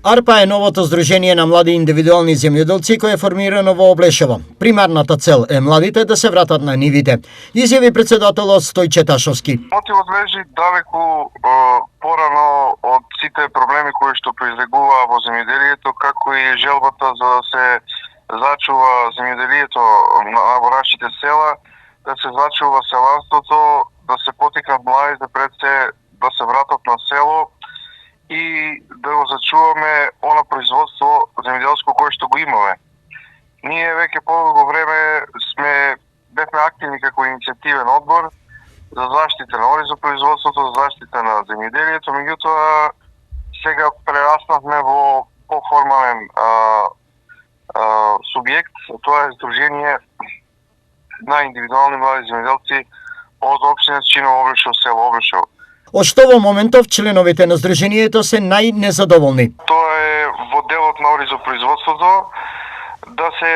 АРПА е новото здружение на млади индивидуални земјоделци кое е формирано во Облешево. Примарната цел е младите да се вратат на нивите, изјави председателот Стојче Ташовски. Мотивот лежи далеку порано од сите проблеми кои што произлегуваа во земјоделието, како и желбата за да се зачува земјоделието во нашите села, да се зачува селанството, да се потикнат младите пред се да се вратат на село и да го зачуваме она производство земјоделско кое што го имаме. Ние веќе подолго време бевме активни како иницијативен одбор за заштита на оризопроизводството, за заштита на земјоделието, меѓутоа сега прераснавме во поформален субјект, тоа е Сдружение на индивидуални млади земјоделци од општина Чиново, Облешево, село Облешево. Од што во моментов членовите на здружението се најнезадоволни? Тоа е во делот на оризопроизводството да се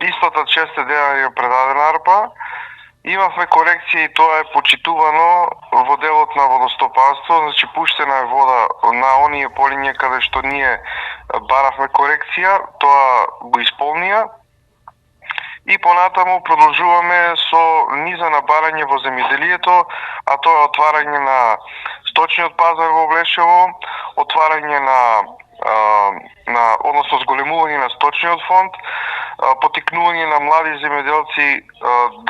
исплатат 6 денари предадена АРПА. Имавме корекција и тоа е почитувано во делот на водостопанство, значи пуштена е вода на оние полиња каде што ние баравме корекција, тоа го исполнија. И понатаму продолжуваме со низа на барање во земјоделието, а тоа е отварање на сточниот пазар во Облешево, отварање односно зголемување на сточниот фонд, потикнување на млади земјоделци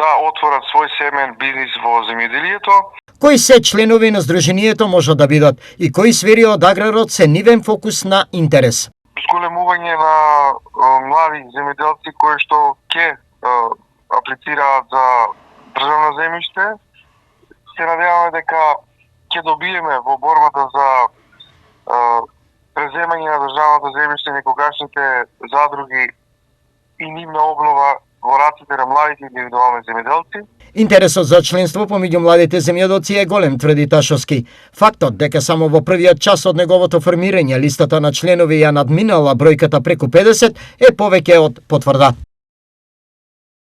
да отворат свој семеен бизнис во земјоделието. Кои се членови на здружението може да бидат и кои сфери од аграрот се нивен фокус на интерес? Зголемување на млади земјоделци кои што ќе аплицираат за државно земјиште. Се надеваме дека ќе добиеме во борбата за преземање на државното земјиште некогашните задруги и нивна обнова во раците на младите индивидуални земјоделци. Интересот за членство помеѓу младите земјоделци е голем, тврди Ташовски. Фактот дека само во првиот час од неговото формирање листата на членови ја надминала бројката преку 50 е повеќе од потврда.